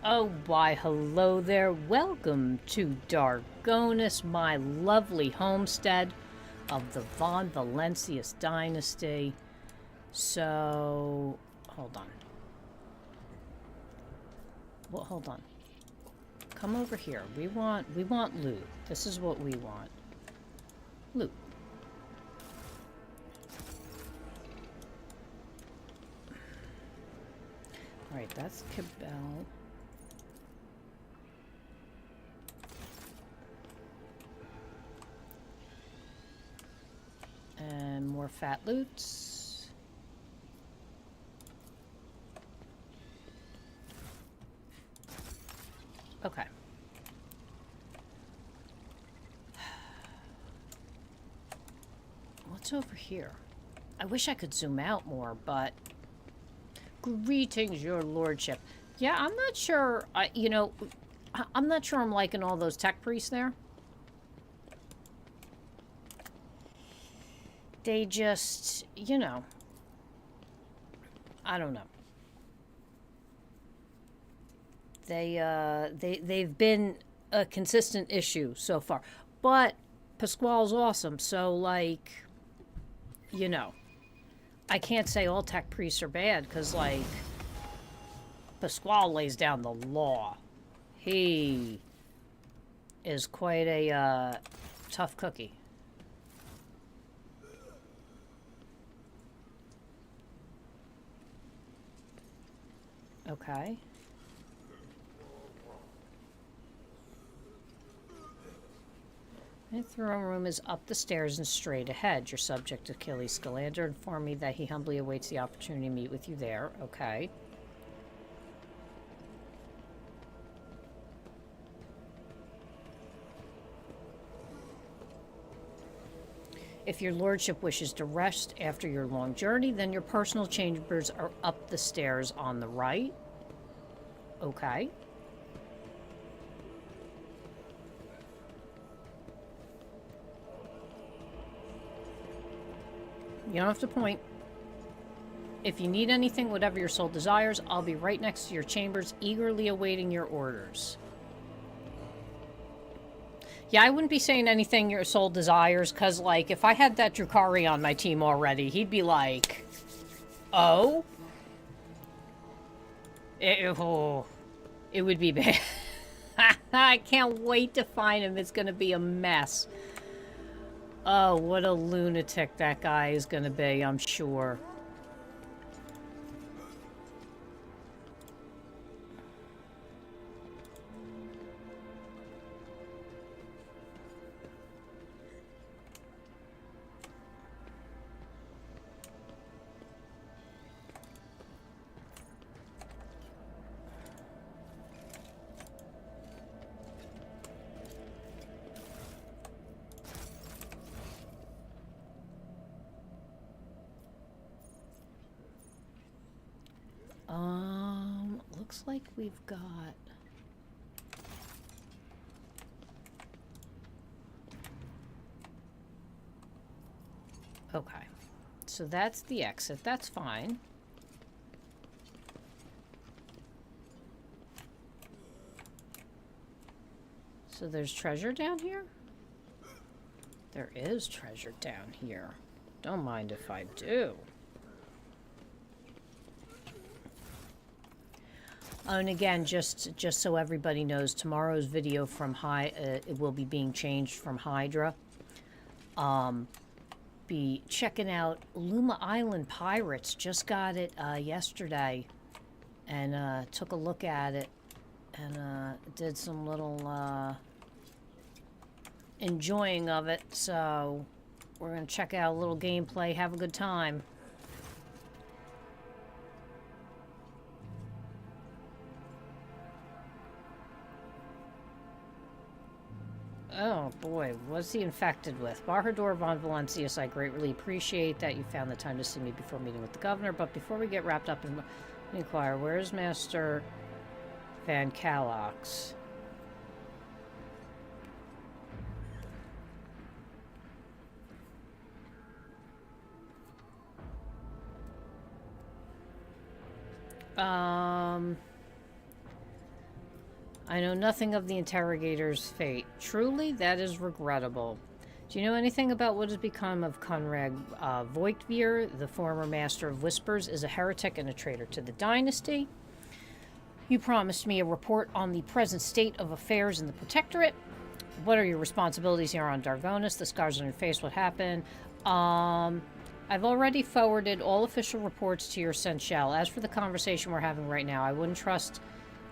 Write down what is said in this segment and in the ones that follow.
Oh, why, hello there. Welcome to Dargonus, my lovely homestead of the Von Valentius dynasty. So, hold on. Well, hold on. Come over here. We want loot. This is what we want. Loot. Alright, that's Cabell. And more fat loots. Okay. What's over here? I wish I could zoom out more, but... Greetings, your lordship. Yeah, I'm not sure, I'm not sure I'm liking all those tech priests there. They just, I don't know. They've been a consistent issue so far. But Pasquale's awesome, so, like, I can't say all tech priests are bad, because, like, Pasquale lays down the law. He is quite a tough cookie. Okay. The throne room is up the stairs and straight ahead. Your subject, Achilles Scalander, informed me that he humbly awaits the opportunity to meet with you there. Okay. If your lordship wishes to rest after your long journey, then your personal chambers are up the stairs on the right. Okay. You don't have to point. If you need anything, whatever your soul desires, I'll be right next to your chambers, eagerly awaiting your orders. Yeah, I wouldn't be saying anything your soul desires, because, like, if I had that Drukhari on my team already, he'd be like, oh? It would be bad. I can't wait to find him. It's going to be a mess. Oh, what a lunatic that guy is going to be, I'm sure. Looks like we've got... Okay. So that's the exit. That's fine. So there's treasure down here? There is treasure down here. Don't mind if I do. Oh, and again, just so everybody knows, tomorrow's video from it will be being changed from Hydra. Be checking out Luma Island Pirates. Just got it yesterday, and took a look at it, and did some little enjoying of it. So we're gonna check out a little gameplay, have a good time. Oh boy, what's he infected with? Bahadur von Valentius, I greatly appreciate that you found the time to see me before meeting with the governor, but before we get wrapped up in inquire, where's Master Van Calox? I know nothing of the interrogator's fate. Truly, that is regrettable. Do you know anything about what has become of Conrad Voigtveer, the former master of whispers, is a heretic and a traitor to the dynasty? You promised me a report on the present state of affairs in the Protectorate. What are your responsibilities here on Dargonis? The scars on your face, what happened? I've already forwarded all official reports to your Senchel. As for the conversation we're having right now, I wouldn't trust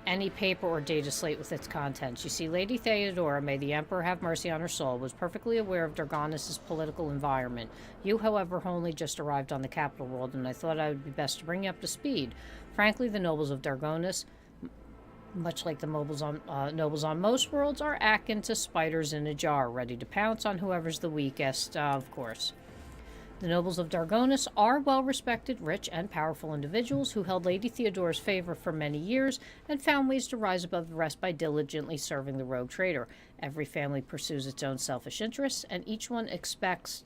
any paper or data slate with its contents. You see, Lady Theodora, may the Emperor have mercy on her soul, was perfectly aware of Dargonis' political environment. You, however, only just arrived on the capital world, and I thought I would be best to bring you up to speed. Frankly, the nobles of Dargonis, much like the nobles on most worlds, are akin to spiders in a jar, ready to pounce on whoever's the weakest, of course. The nobles of Dargonis are well-respected, rich, and powerful individuals who held Lady Theodora's favor for many years and found ways to rise above the rest by diligently serving the rogue trader. Every family pursues its own selfish interests, and each one expects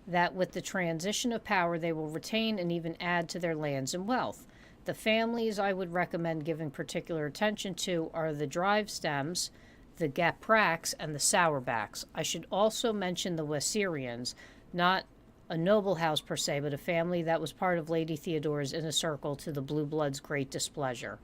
that with the transition of power they will retain and even add to their lands and wealth. The families I would recommend giving particular attention to are the Drive Stems, the Gapraks, and the Sourbacks. I should also mention the Wesserians, not a noble house per se, but a family that was part of Lady Theodora's inner circle to the Blue Bloods' great displeasure.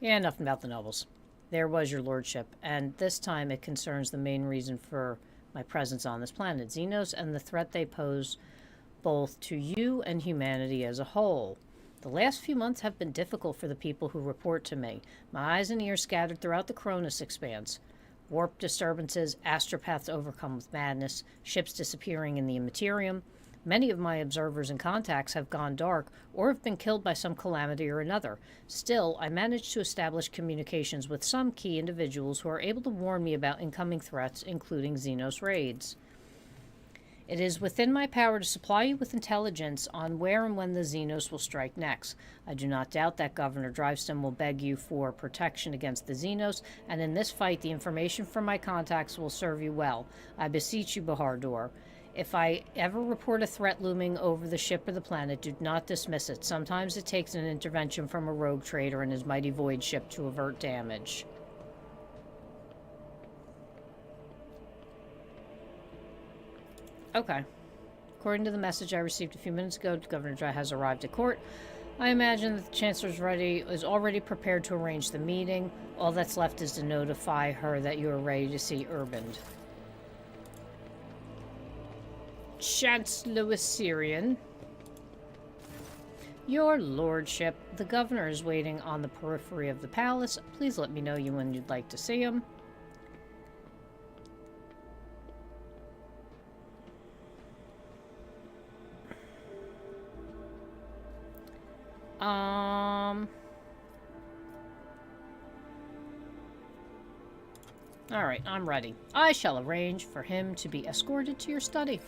Yeah, enough about the nobles. There was your lordship, and this time it concerns the main reason for my presence on this planet, Xenos, and the threat they pose both to you and humanity as a whole. The last few months have been difficult for the people who report to me. My eyes and ears scattered throughout the Cronus expanse. Warp disturbances, astropaths overcome with madness, ships disappearing in the immaterium. Many of my observers and contacts have gone dark or have been killed by some calamity or another. Still, I managed to establish communications with some key individuals who are able to warn me about incoming threats, including Xenos raids. It is within my power to supply you with intelligence on where and when the Xenos will strike next. I do not doubt that Governor Driveston will beg you for protection against the Xenos, and in this fight the information from my contacts will serve you well. I beseech you, Bahardor. If I ever report a threat looming over the ship or the planet, do not dismiss it. Sometimes it takes an intervention from a rogue trader and his mighty void ship to avert damage. Okay. According to the message I received a few minutes ago, Governor Dry has arrived at court. I imagine that the Chancellor is already prepared to arrange the meeting. All that's left is to notify her that you are ready to see Urband. Chancellor Wesserian. Your Lordship, the Governor is waiting on the periphery of the palace. Please let me know when you'd like to see him. Alright, I'm ready. I shall arrange for him to be escorted to your study.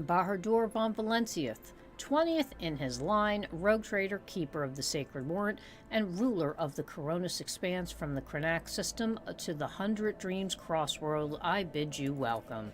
Bahardor von Valenciath, 20th in his line, rogue trader, keeper of the sacred warrant, and ruler of the Coronis expanse from the Krenak system to the 100 Dreams crossworld, I bid you welcome.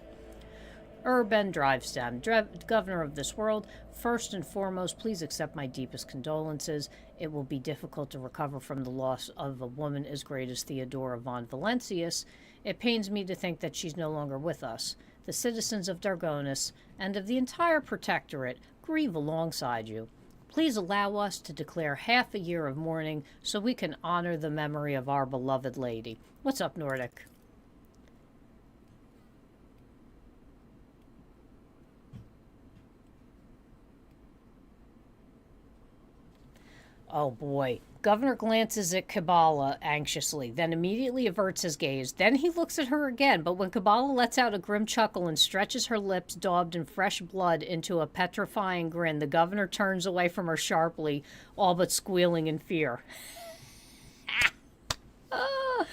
Urban Drivestem, Governor of this world, first and foremost, please accept my deepest condolences. It will be difficult to recover from the loss of a woman as great as Theodora von Valencius. It pains me to think that she's no longer with us. The citizens of Dargonis and of the entire Protectorate grieve alongside you. Please allow us to declare half a year of mourning so we can honor the memory of our beloved lady. What's up, Nordic? Oh boy. Governor glances at Kabbalah anxiously, then immediately averts his gaze. Then he looks at her again, but when Kabbalah lets out a grim chuckle and stretches her lips daubed in fresh blood into a petrifying grin, the governor turns away from her sharply, all but squealing in fear. Oh,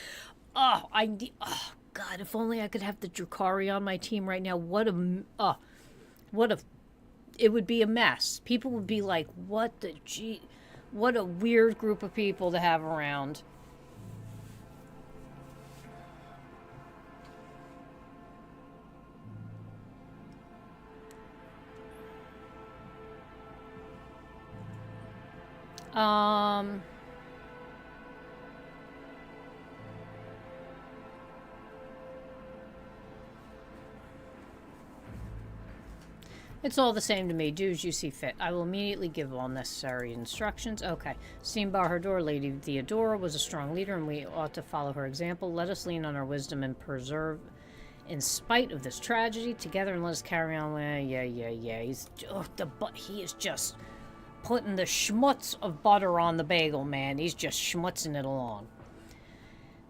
God, if only I could have the Drukhari on my team right now. It would be a mess. People would be like, what a weird group of people to have around. Um... It's all the same to me. Do as you see fit. I will immediately give all necessary instructions. Okay. Steam Bahadur, Lady Theodora, was a strong leader, and we ought to follow her example. Let us lean on our wisdom and preserve in spite of this tragedy together, and let us carry on. Yeah. He is just putting the schmutz of butter on the bagel, man. He's just schmutzing it along.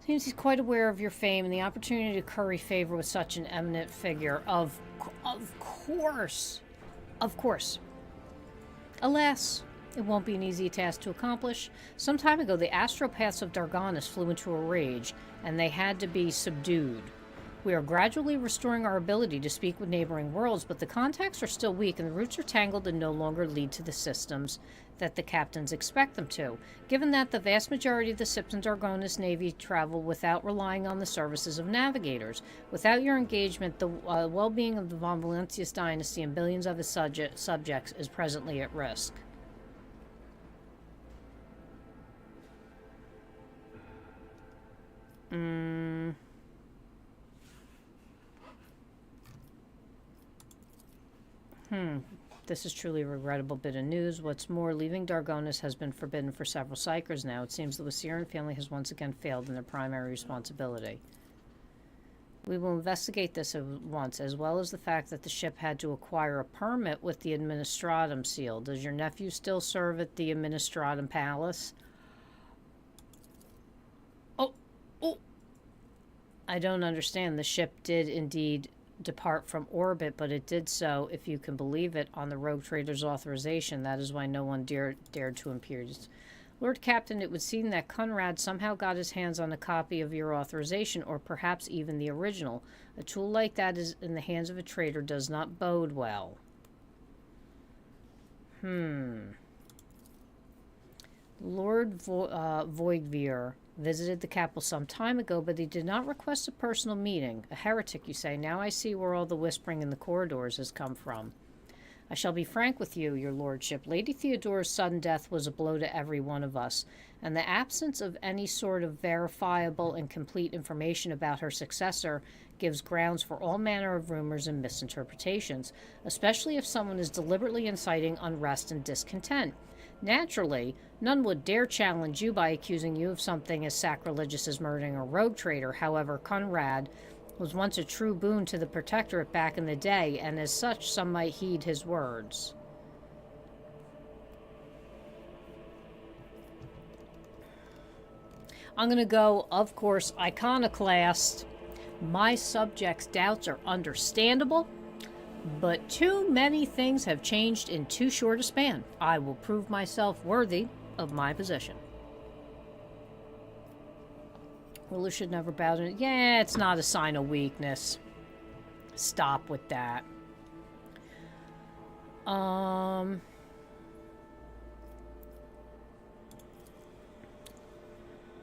Seems he's quite aware of your fame and the opportunity to curry favor with such an eminent figure. Of course. Of course. Alas, it won't be an easy task to accomplish. Some time ago, the astropaths of Dargonis flew into a rage, and they had to be subdued. We are gradually restoring our ability to speak with neighboring worlds, but the contacts are still weak, and the roots are tangled and no longer lead to the systems that the captains expect them to. Given that the vast majority of the ships in Dargonis Navy travel without relying on the services of navigators, without your engagement, the well-being of the Von Valentius dynasty and billions of its subjects is presently at risk. This is truly a regrettable bit of news. What's more, leaving Dargonis has been forbidden for several cycles now. It seems the Wasiran family has once again failed in their primary responsibility. We will investigate this at once, as well as the fact that the ship had to acquire a permit with the Administratum seal. Does your nephew still serve at the Administratum Palace? Oh! I don't understand. The ship did indeed depart from orbit, but it did so, if you can believe it, on the rogue trader's authorization. That is why no one dared to impede. Lord Captain, it would seem that Conrad somehow got his hands on a copy of your authorization, or perhaps even the original. A tool like that is in the hands of a traitor does not bode well. Lord Voigtveer visited the capital some time ago, but he did not request a personal meeting. A heretic, you say. Now I see where all the whispering in the corridors has come from. I shall be frank with you, your lordship. Lady Theodora's sudden death was a blow to every one of us, and the absence of any sort of verifiable and complete information about her successor gives grounds for all manner of rumors and misinterpretations, especially if someone is deliberately inciting unrest and discontent. Naturally, none would dare challenge you by accusing you of something as sacrilegious as murdering a rogue trader. However, Conrad was once a true boon to the Protectorate back in the day, and as such, some might heed his words. I'm going to go, of course, iconoclast. My subjects' doubts are understandable, but too many things have changed in too short a span. I will prove myself worthy of my position. Ruler should never bow to... Yeah, it's not a sign of weakness. Stop with that.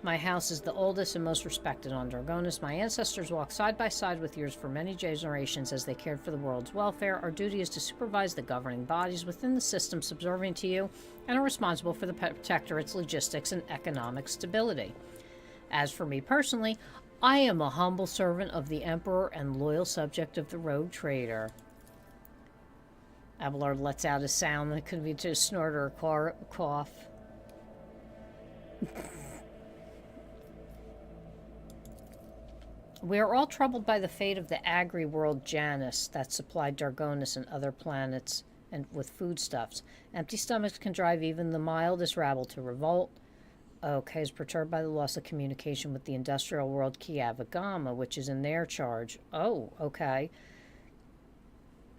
My house is the oldest and most respected on Dargonis. My ancestors walked side by side with yours for many generations as they cared for the world's welfare. Our duty is to supervise the governing bodies within the system subservient to you and are responsible for the Protectorate's logistics and economic stability. As for me personally, I am a humble servant of the Emperor and loyal subject of the rogue trader. Abelard lets out a sound that could be to a snort or a cough. We are all troubled by the fate of the agri-world Janus that supplied Dargonis and other planets and with foodstuffs. Empty stomachs can drive even the mildest rabble to revolt. Okay, is perturbed by the loss of communication with the industrial world Kiavagama, which is in their charge. Oh, okay.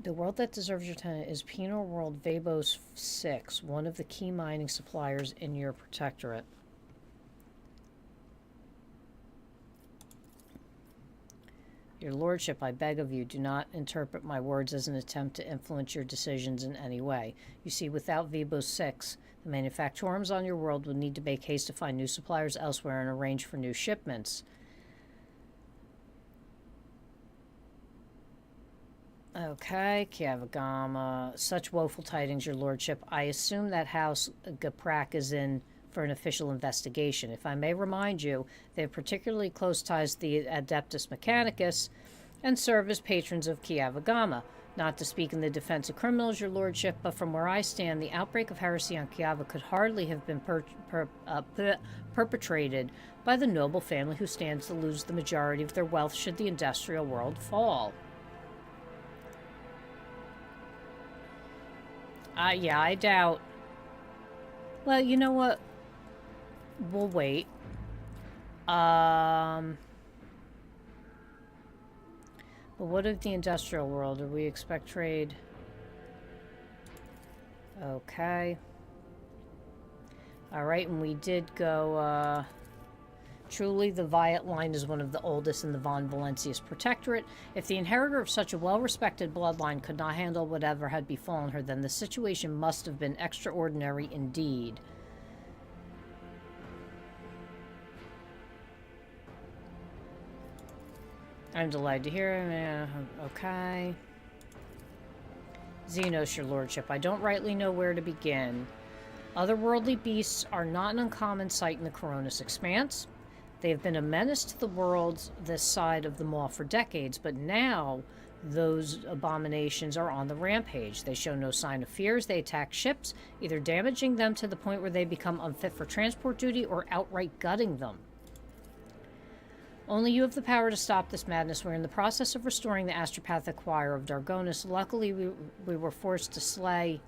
The world that deserves your attention is penal world Vabos 6, one of the key mining suppliers in your protectorate. Your lordship, I beg of you, do not interpret my words as an attempt to influence your decisions in any way. You see, without Vabos 6, the manufacturers on your world would need to make haste to find new suppliers elsewhere and arrange for new shipments. Okay, Kiavagama. Such woeful tidings, your lordship. I assume that House Gaprak is in for an official investigation. If I may remind you, they have particularly close ties to the Adeptus Mechanicus and serve as patrons of Kiavagama. Not to speak in the defense of criminals, your lordship, but from where I stand, the outbreak of heresy on Kiava could hardly have been perpetrated by the noble family who stands to lose the majority of their wealth should the industrial world fall. Yeah, I doubt. Well, you know what? We'll wait. But what of the industrial world? Do we expect trade? Okay. Alright, and we did go, truly, the Viat line is one of the oldest in the Von Valencius Protectorate. If the inheritor of such a well-respected bloodline could not handle whatever had befallen her, then the situation must have been extraordinary indeed. I'm delighted to hear it. Okay. Xenos, your lordship. I don't rightly know where to begin. Otherworldly beasts are not an uncommon sight in the Coronis Expanse. They have been a menace to the worlds this side of the Maw for decades, but now those abominations are on the rampage. They show no sign of fears. They attack ships, either damaging them to the point where they become unfit for transport duty or outright gutting them. Only you have the power to stop this madness. We're in the process of restoring the astropathic choir of Dargonis. Luckily, we were forced to slay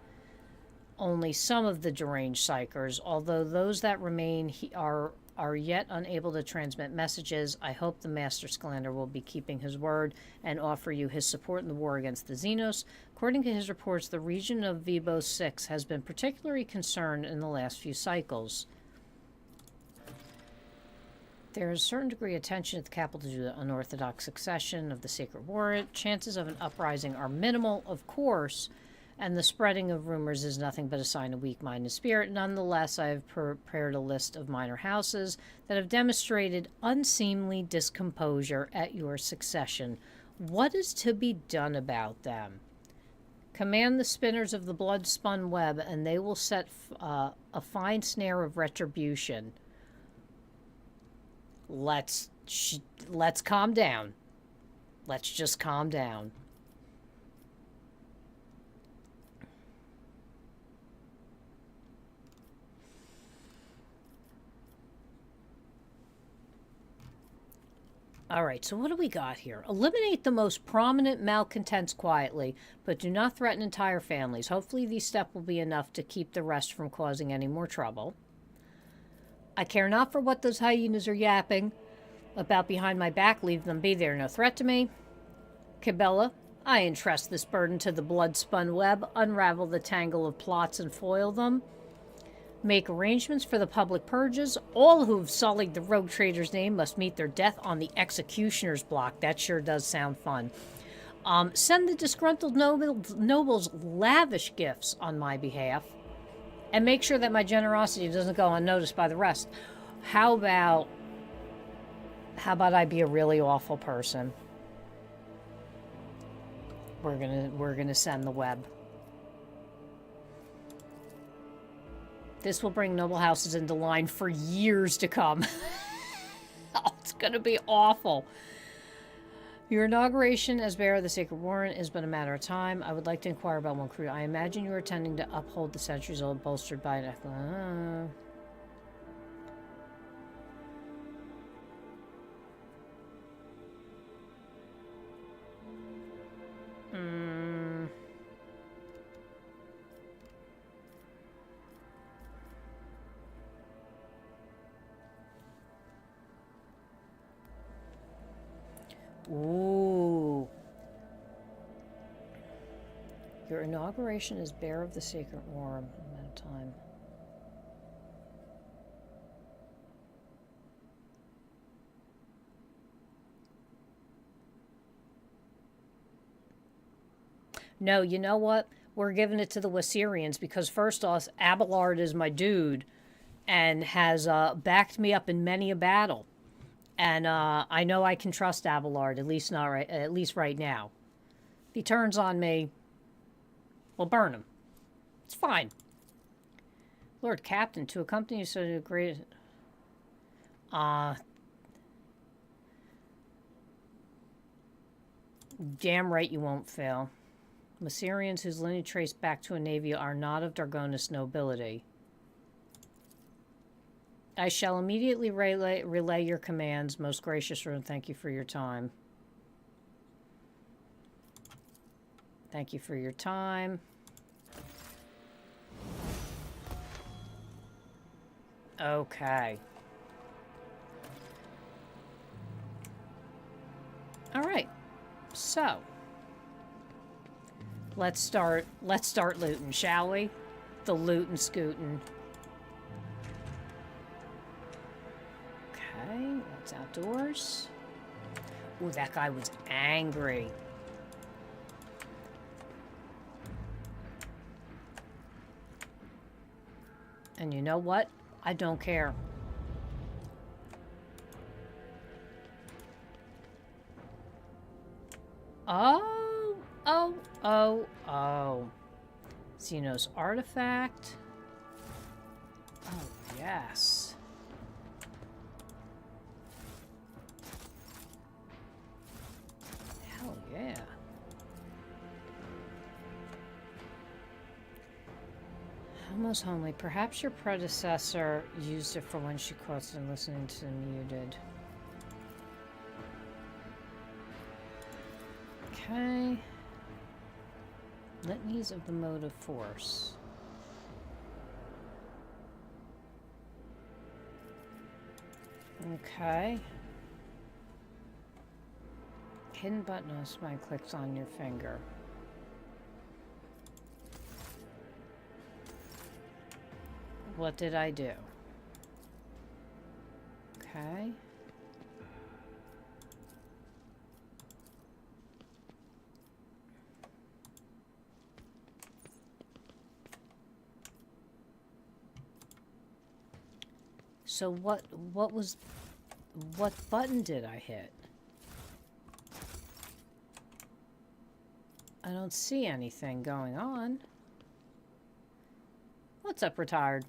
only some of the deranged psychers, although those that remain are yet unable to transmit messages. I hope the Master Scalander will be keeping his word and offer you his support in the war against the Xenos. According to his reports, the region of Vibos 6 has been particularly concerned in the last few cycles. There is a certain degree of tension at the capital due to the unorthodox succession of the Sacred Warrant. Chances of an uprising are minimal, of course, and the spreading of rumors is nothing but a sign of weak mind and spirit. Nonetheless, I have prepared a list of minor houses that have demonstrated unseemly discomposure at your succession. What is to be done about them? Command the spinners of the blood-spun web, and they will set a fine snare of retribution. Let's calm down. Let's just calm down. Alright, so what do we got here? Eliminate the most prominent malcontents quietly, but do not threaten entire families. Hopefully these steps will be enough to keep the rest from causing any more trouble. I care not for what those hyenas are yapping about behind my back. Leave them be. They are no threat to me. Cabela, I entrust this burden to the blood-spun web. Unravel the tangle of plots and foil them. Make arrangements for the public purges. All who have sullied the rogue trader's name must meet their death on the executioner's block. That sure does sound fun. Send the disgruntled nobles lavish gifts on my behalf. And make sure that my generosity doesn't go unnoticed by the rest. How about I be a really awful person? We're gonna send the web. This will bring noble houses into line for years to come. Oh, it's gonna be awful. Your inauguration as bearer of the Sacred Warrant is but a matter of time. I would like to inquire about one crew. I imagine you are intending to uphold the centuries-old, bolstered by an... Ooh. Your inauguration as bearer of the Sacred Warrant. Amount of time. No, you know what? We're giving it to the Wasirians because first off, Abelard is my dude and has backed me up in many a battle. And I know I can trust Abelard, at least right now. If he turns on me, we'll burn him. It's fine. Lord Captain, to accompany you so great... damn right you won't fail. Massyrians whose lineage trace back to a navy are not of Dargonis nobility. I shall immediately relay your commands, most gracious Rune. Thank you for your time. Thank you for your time. Okay. All right. So, let's start looting, shall we? The loot and scooting. Okay, that's outdoors. Ooh, that guy was angry. And you know what? I don't care. Oh. Xenos artifact. Oh, yes. Hell yeah. Almost homely. Perhaps your predecessor used it for when she quotes and listening to the muted. Okay. Litanies of the motive force. Okay. Hidden button on my clicks on your finger. What did I do? Okay. So what button did I hit? I don't see anything going on. What's up, retired?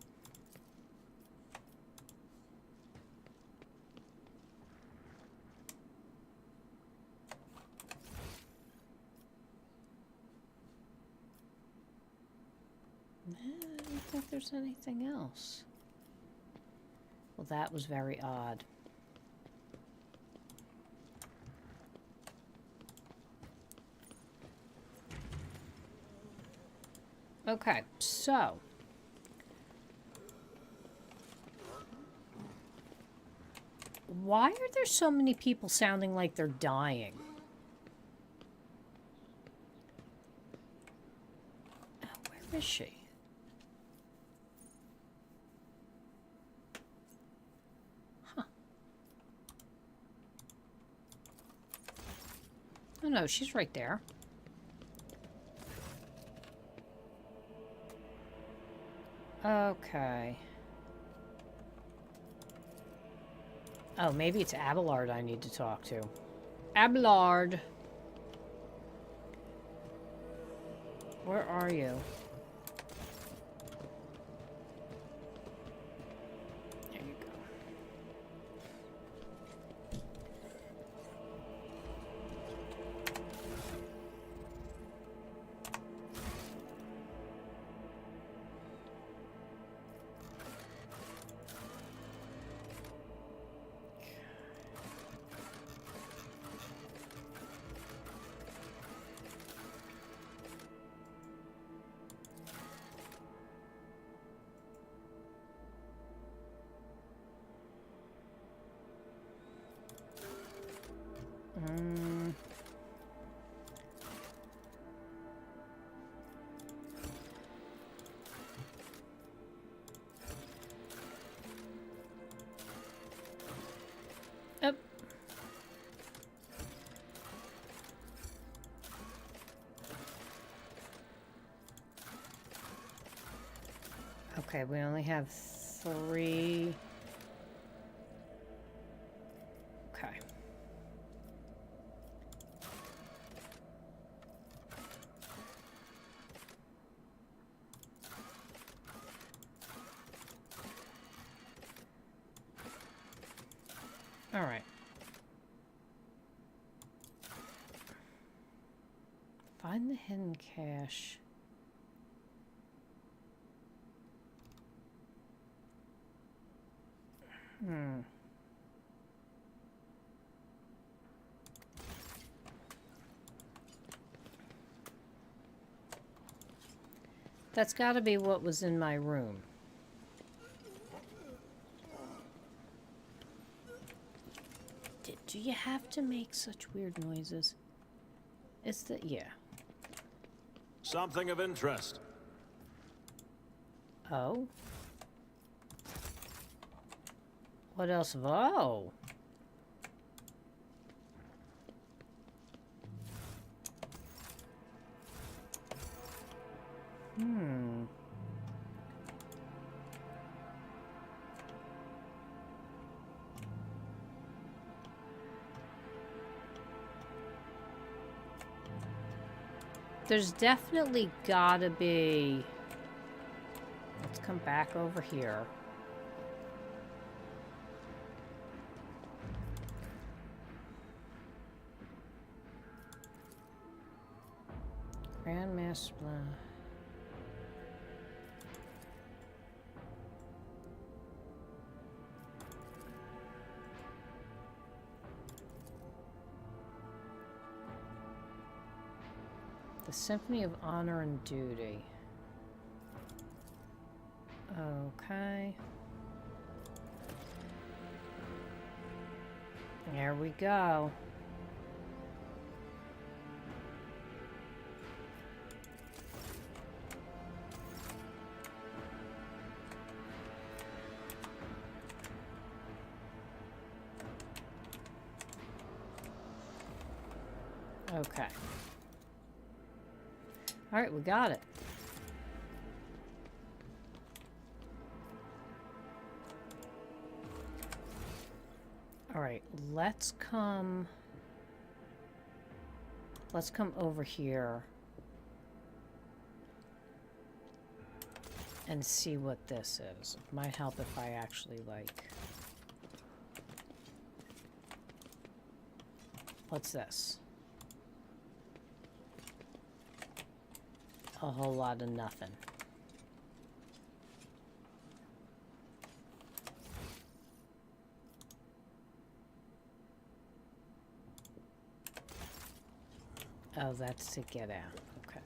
I don't think there's anything else. Well, that was very odd. Okay, so why are there so many people sounding like they're dying? Where is she? Oh no, she's right there. Okay. Oh, maybe it's Abelard I need to talk to. Abelard! Where are you? There you go. Up. Okay, we only have 3. Okay. Alright. Find the hidden cache. That's got to be what was in my room. Do you have to make such weird noises? It's the... yeah. Something of interest. Oh? What else? Oh! There's definitely gotta be... Let's come back over here. Grandmaster... The Symphony of Honor and Duty. Okay. There we go. Okay. All right, we got it. All right, let's come over here and see what this is. It might help if I actually, like... What's this? A whole lot of nothing. Oh, that's to get out. Okay.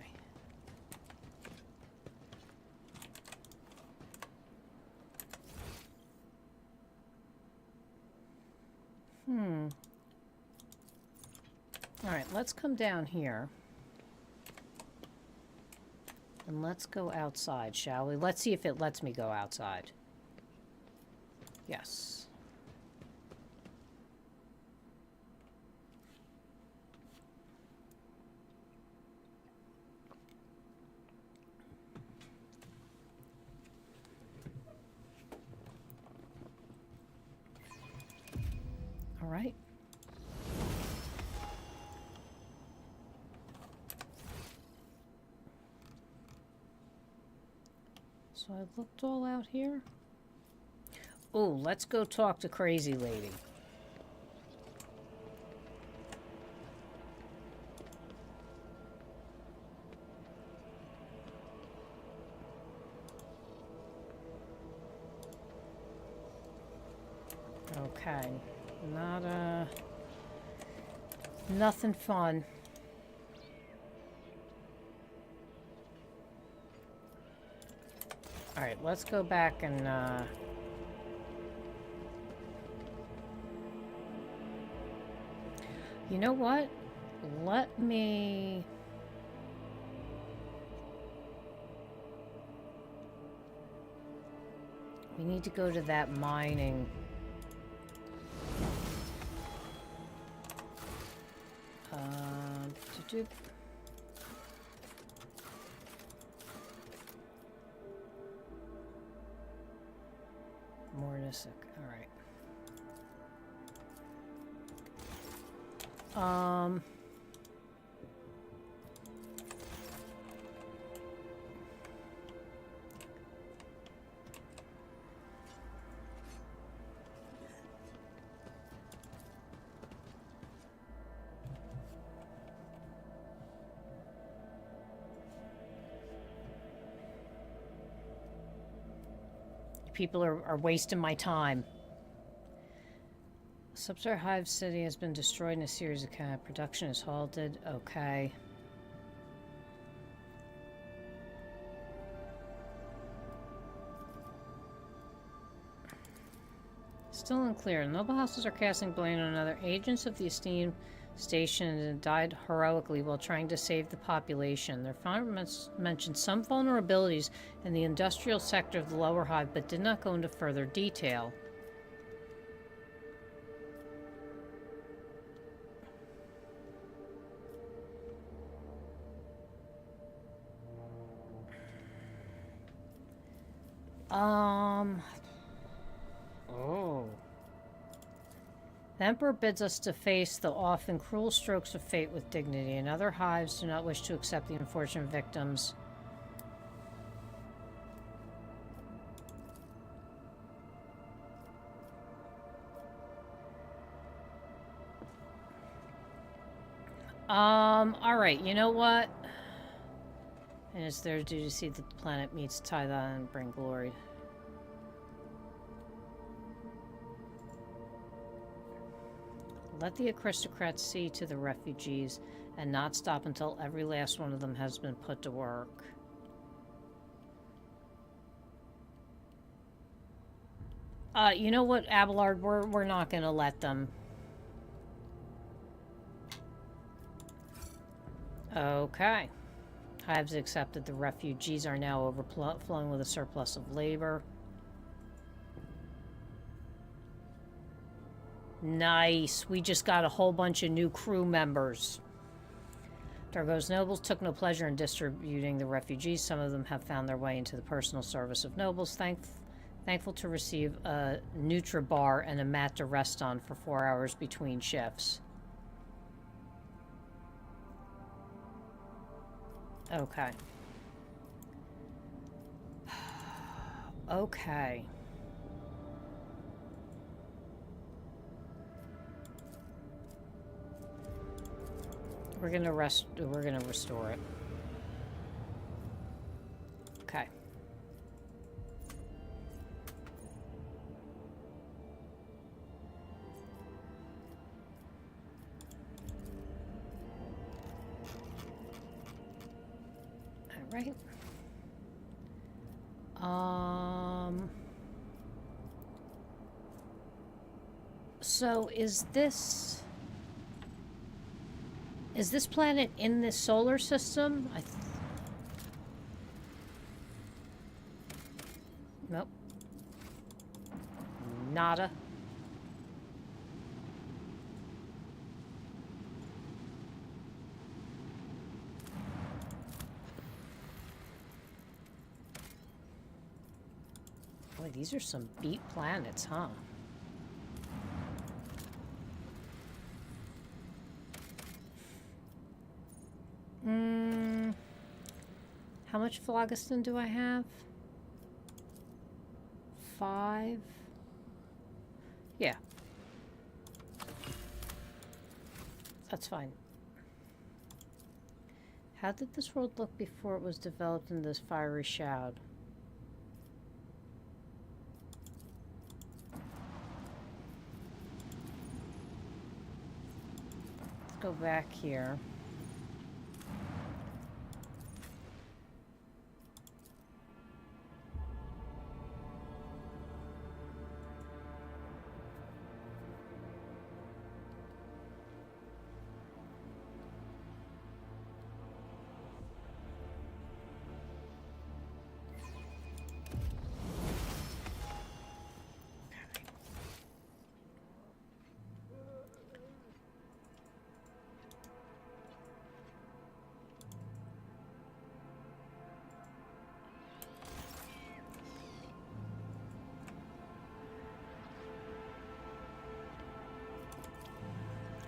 All right, let's come down here. And let's go outside, shall we? Let's see if it lets me go outside. Yes. All right. So I looked all out here. Oh, let's go talk to Crazy Lady. Okay. Nothing fun. Alright, let's go back and, you know what? Let me... We need to go to that mining... Mornisic, alright. people are wasting my time. Sub-Star Hive City has been destroyed in a series of production is halted. Okay. Still unclear. Noble houses are casting blame on other agents of the esteemed station and died heroically while trying to save the population. Their founder mentioned some vulnerabilities in the industrial sector of the lower hive, but did not go into further detail. Oh. The Emperor bids us to face the often cruel strokes of fate with dignity, and other hives do not wish to accept the unfortunate victims. Alright, you know what? And it's their duty to see that the planet meets Tython and bring glory. Let the aristocrats see to the refugees and not stop until every last one of them has been put to work. You know what, Abelard? We're not gonna let them. Okay. Hives accepted. The refugees are now overflowing with a surplus of labor. Nice. We just got a whole bunch of new crew members. Dargo's nobles took no pleasure in distributing the refugees. Some of them have found their way into the personal service of nobles, thankful to receive a Nutribar and a mat to rest on for 4 hours between shifts. Okay. Okay. We're gonna restore it. Okay. All right. So is this planet in this solar system? Nope. Nada. Boy, these are some beat planets, huh? How much phlogiston do I have? 5? Yeah. That's fine. How did this world look before it was developed in this fiery shroud? Let's go back here.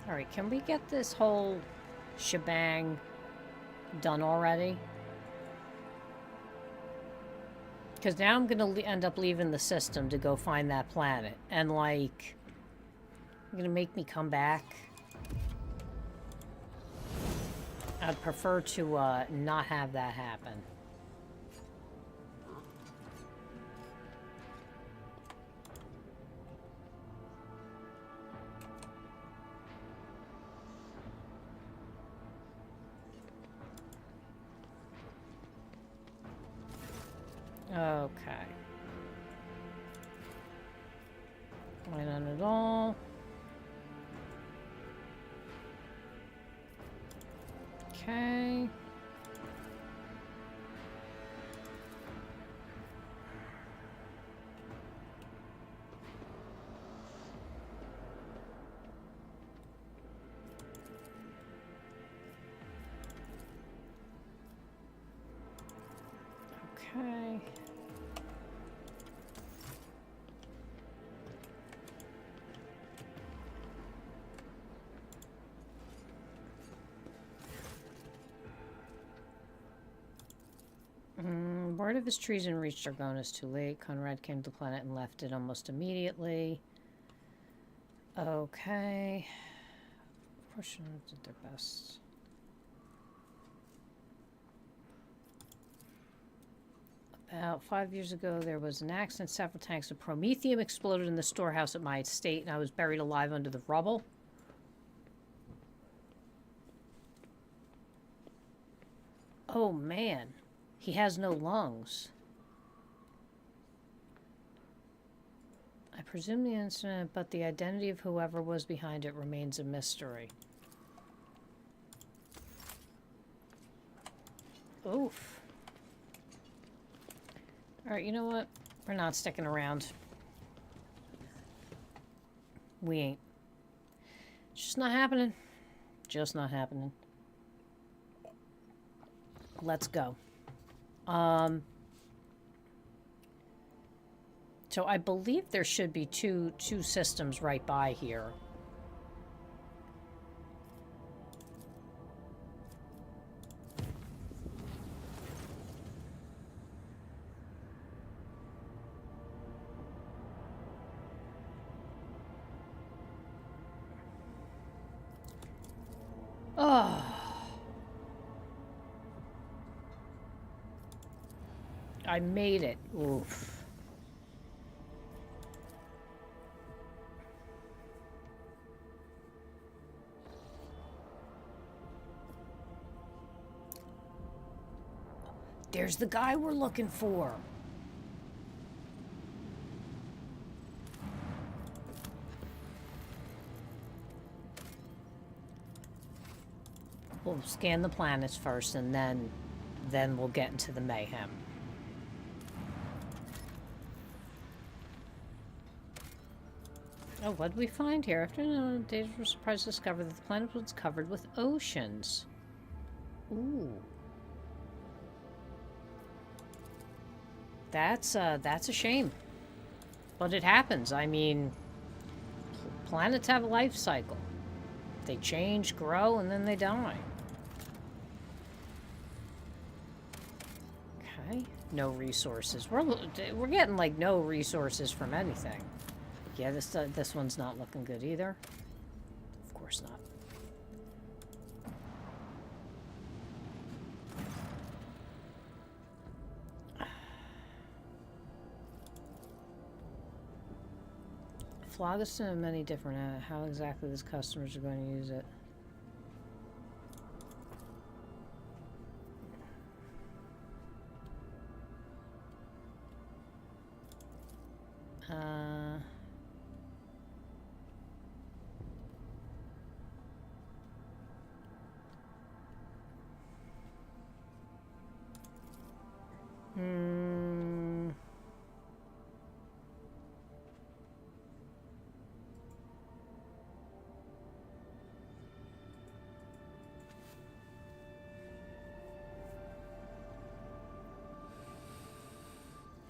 Alright, can we get this whole shebang done already? Because now I'm going to end up leaving the system to go find that planet. And, like, you're going to make me come back? I'd prefer to not have that happen. Okay. Why not at all? Okay. Okay. Word of his treason reached Argonis too late. Conrad came to the planet and left it almost immediately. Okay. Portion did their best. About 5 years ago, there was an accident. Several tanks of promethium exploded in the storehouse at my estate, and I was buried alive under the rubble. Oh, man. He has no lungs. I presume the incident, but the identity of whoever was behind it remains a mystery. Oof. Alright, you know what? We're not sticking around. We ain't. It's just not happening. Just not happening. Let's go. So I believe there should be two systems right by here. Oh. I made it. Oof. There's the guy we're looking for. We'll scan the planets first, and then we'll get into the mayhem. Oh, what did we find here? After days, we're surprised to discover that the planet was covered with oceans. Ooh. That's a shame. But it happens. I mean, planets have a life cycle. They change, grow, and then they die. Okay. No resources. We're getting, like, no resources from anything. Yeah, this one's not looking good either. Of course not. Phlogiston and many different... how exactly these customers are going to use it.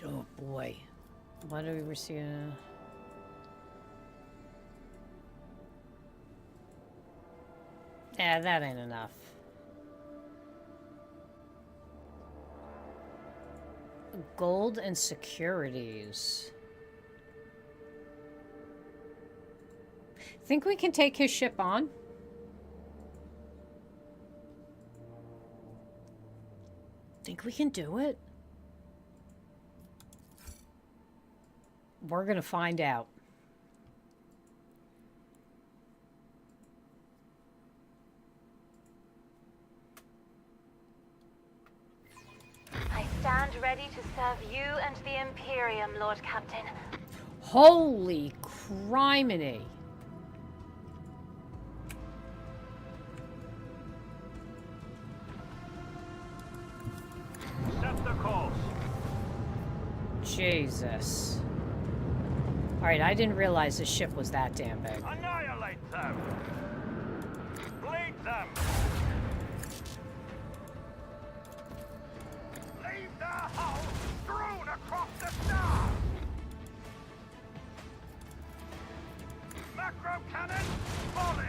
Oh boy. What do we receive? Yeah, that ain't enough. Gold and securities. Think we can take his ship on? Think we can do it? We're gonna find out. I stand ready to serve you and the Imperium, Lord Captain. Holy criminy. Set the course. Jesus. Alright, I didn't realize the ship was that damn big. Annihilate them. Bleed them. Leave their hulls strewn across the stars. Macro cannon, volley.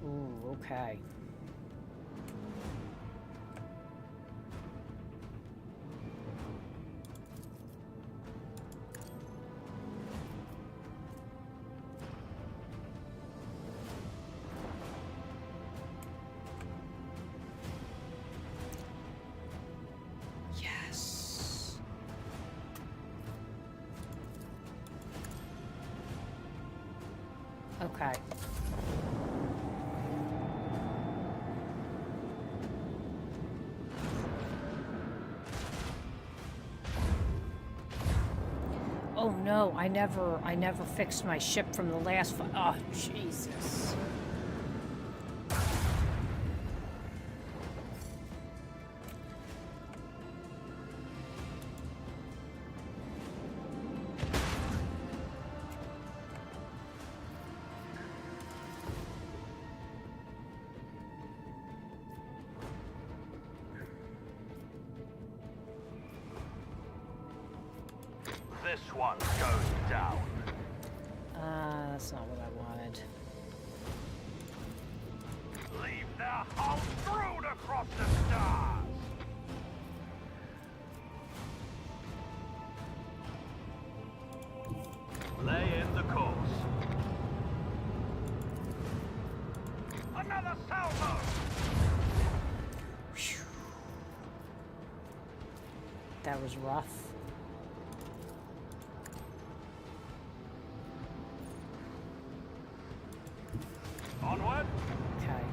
Ooh, okay. Yes. Okay. Oh no, I never fixed my ship from the last fight. Oh, Jesus. This one goes down. That's not what I wanted. Leave their hulls strewn across the stars. Lay in the course. Another salvo. Whew. That was rough. Onward. Okay.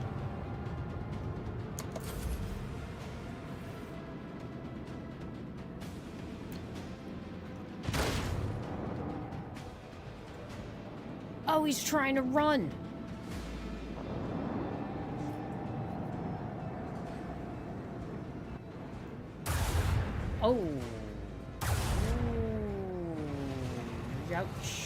Oh, he's trying to run. Oh. Ooh. Ouch.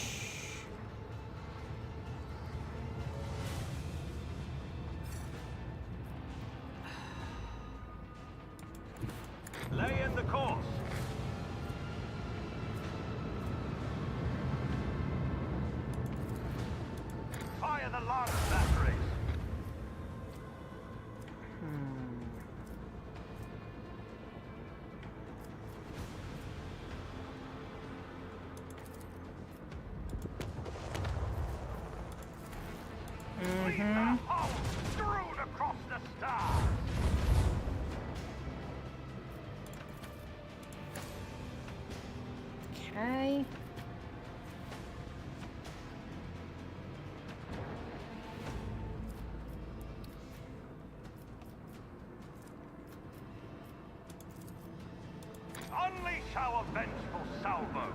Lay in the course. Fire the lance batteries. Leave the hulls strewn across the stars. Okay. Unleash our vengeful salvo.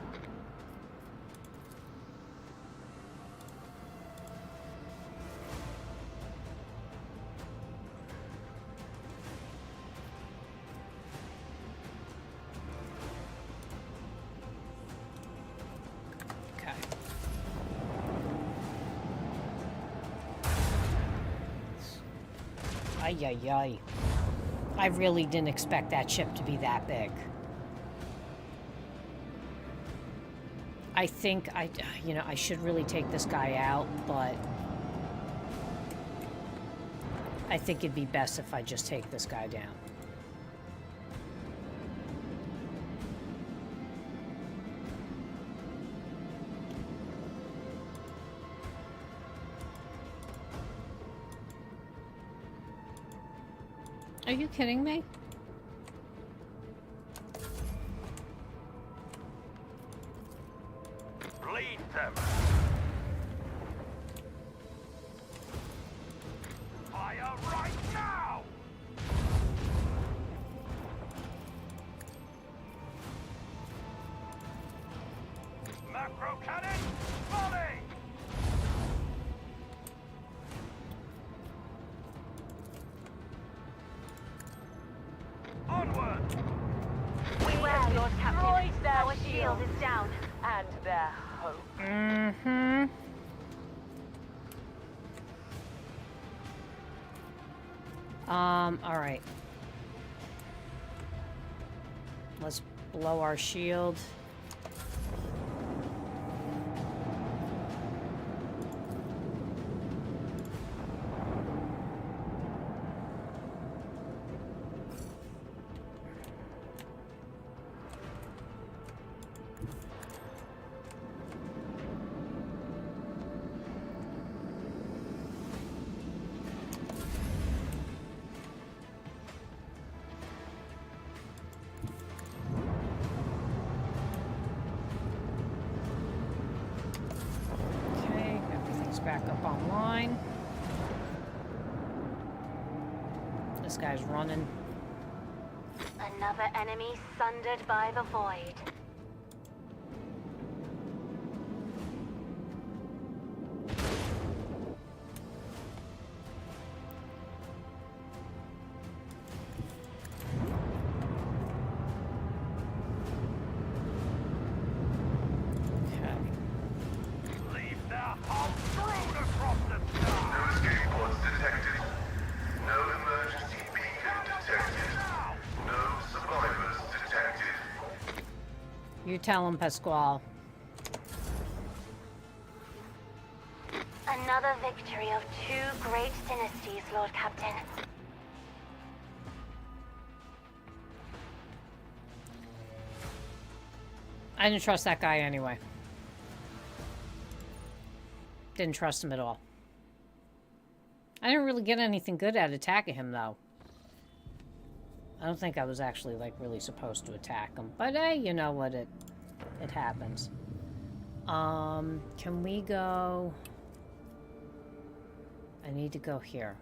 Okay. Ay, ay, ay. I really didn't expect that ship to be that big. I think I should really take this guy out, but I think it'd be best if I just take this guy down. Are you kidding me? Bleed them. their hope. Mm-hmm. Alright. Let's blow our shield. Back up online. This guy's running. Another enemy sundered by the void. You tell him, Pasquale. Another victory of 2 great dynasties, Lord Captain. I didn't trust that guy anyway. Didn't trust him at all. I didn't really get anything good at attacking him, though. I don't think I was actually, like, really supposed to attack him. But, hey, you know what? It happens. Can we go... I need to go here.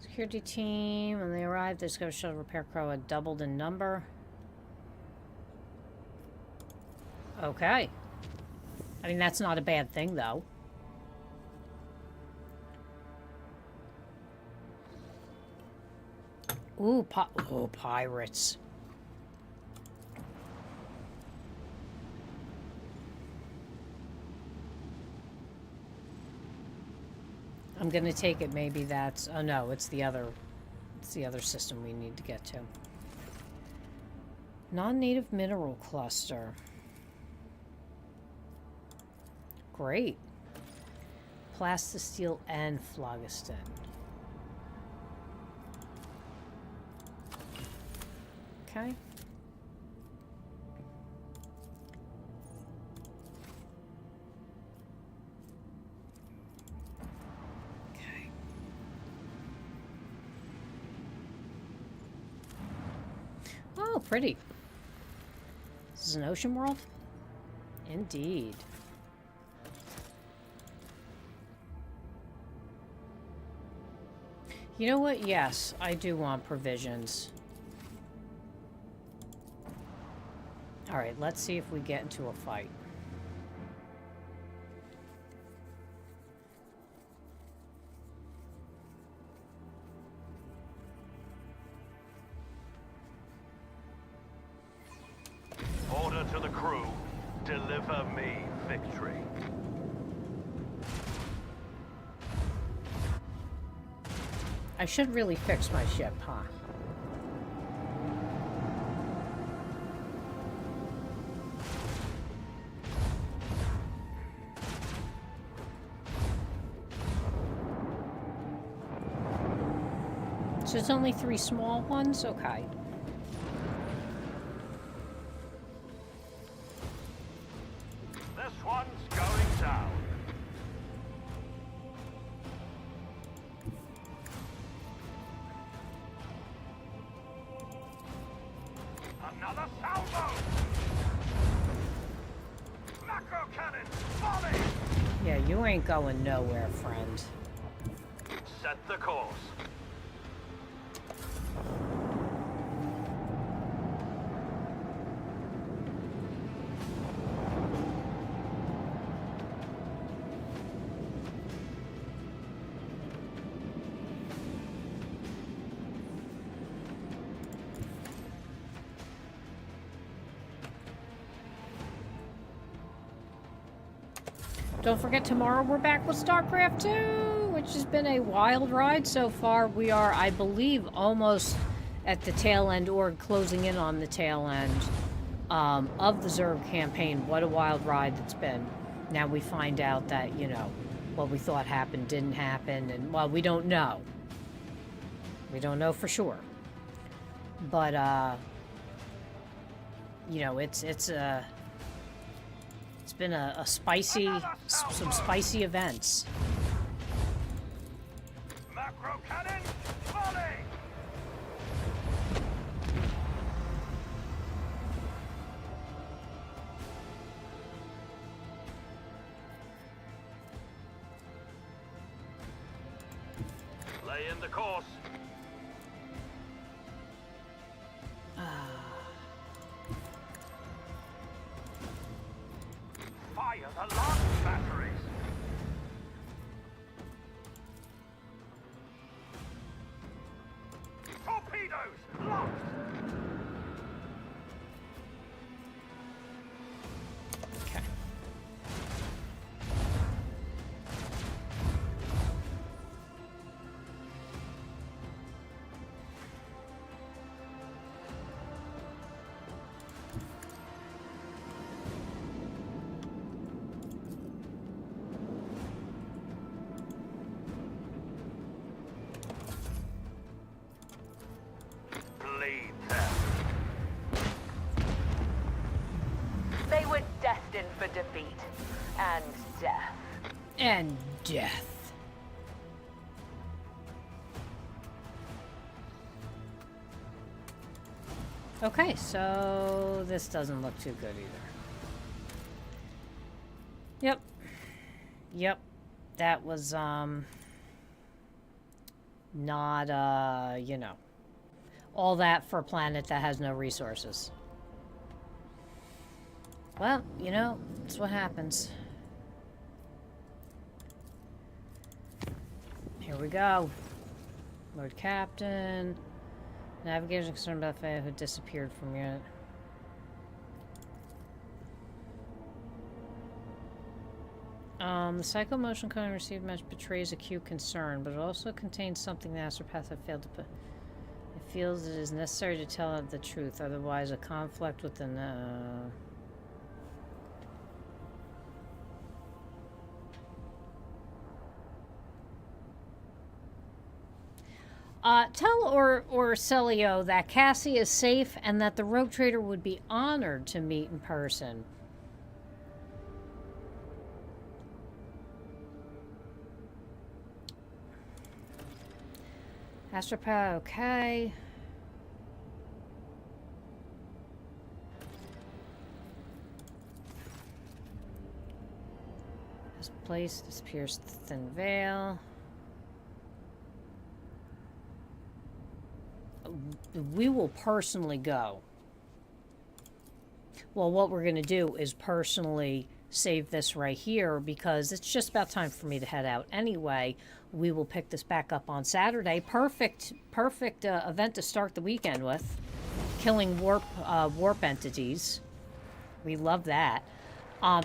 Security team, when they arrived, the Discovery Shuttle repair crew had doubled in number. Okay. I mean, that's not a bad thing, though. Ooh, pirates. I'm gonna take it maybe that's... Oh no, it's the other system we need to get to. Non-native mineral cluster. Great. Plastisteel and phlogiston. Okay. Oh, pretty. This is an ocean world? Indeed. You know what? Yes, I do want provisions. Alright, let's see if we get into a fight. Order to the crew, deliver me victory. I should really fix my ship, huh? So it's only 3 small ones? Okay. This one's going down. Another salvo! Macro cannon, volley! Yeah, you ain't going nowhere, friend. Set the course. Don't forget, tomorrow we're back with StarCraft 2, which has been a wild ride so far. We are, I believe, almost at the tail end, or closing in on the tail end, of the Zerg campaign. What a wild ride it's been. Now we find out that, you know, what we thought happened didn't happen, and, well, we don't know. We don't know for sure. But, you know, it's been a spicy, some spicy events. Macro cannon, volley! Lay in the course. Fire the launch batteries. Torpedoes locked. Okay. Bleed them. They were destined for defeat and death. And death. Okay, so this doesn't look too good either. Yep. Yep. That was, not, you know, all that for a planet that has no resources. Well, you know, that's what happens. Here we go. Lord Captain. Navigation concerned about the who disappeared from unit. The psycho motion code received message betrays acute concern, but it also contains something the astropath have failed to put. It feels it is necessary to tell the truth, otherwise a conflict with the tell Celio that Cassie is safe and that the Rogue Trader would be honored to meet in person. Astropath, okay. This place disappears the thin veil. We will personally go. Well, what we're going to do is personally save this right here because it's just about time for me to head out anyway. We will pick this back up on Saturday. Perfect event to start the weekend with. Killing warp entities. We love that.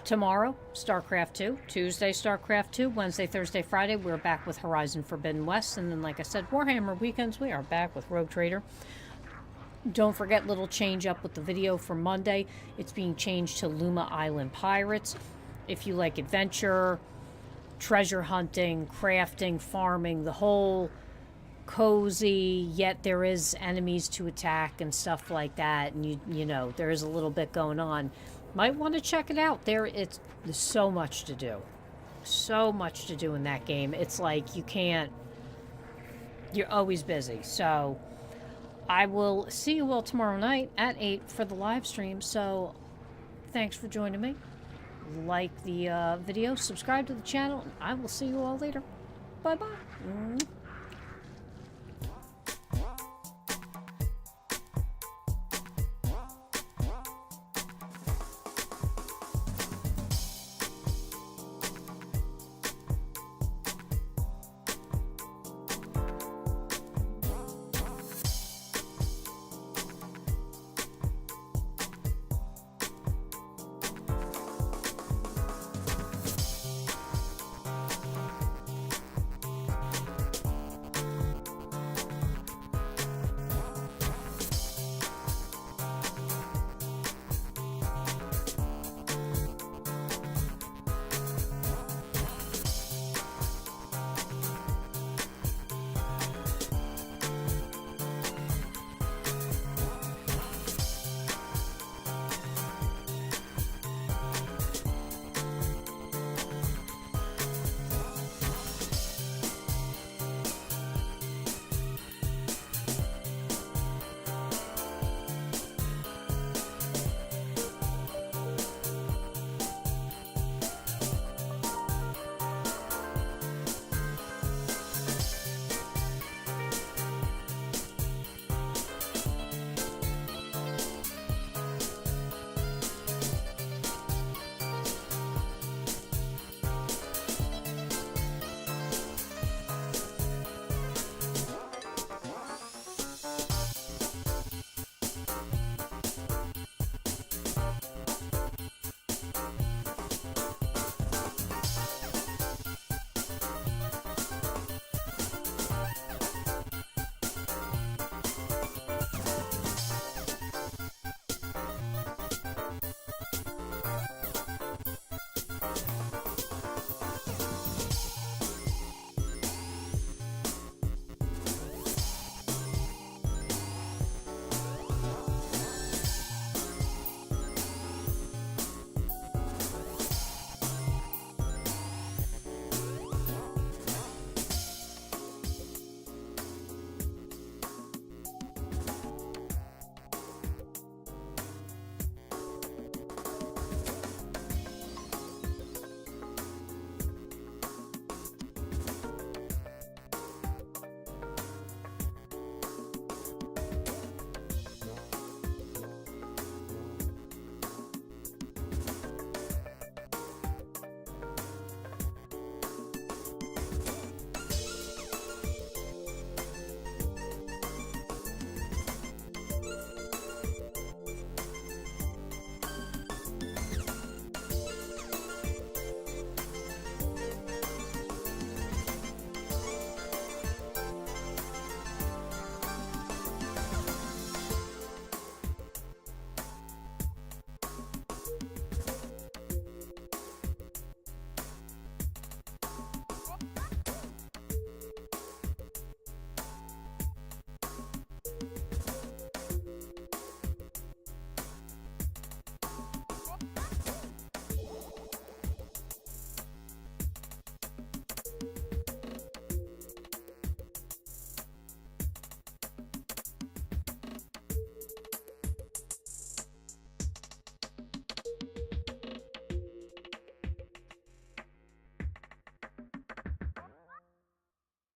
Tomorrow, StarCraft 2. Tuesday, StarCraft 2. Wednesday, Thursday, Friday, we're back with Horizon Forbidden West. And then, like I said, Warhammer weekends, we are back with Rogue Trader. Don't forget, little change up with the video for Monday. It's being changed to Luma Island Pirates. If you like adventure, treasure hunting, crafting, farming, the whole cozy, yet there is enemies to attack and stuff like that. And, you know, there is a little bit going on. Might want to check it out. There's so much to do. So much to do in that game. It's like you're always busy. So I will see you all tomorrow night at 8 for the live stream. So thanks for joining me. Like the video, subscribe to the channel, and I will see you all later. Bye-bye.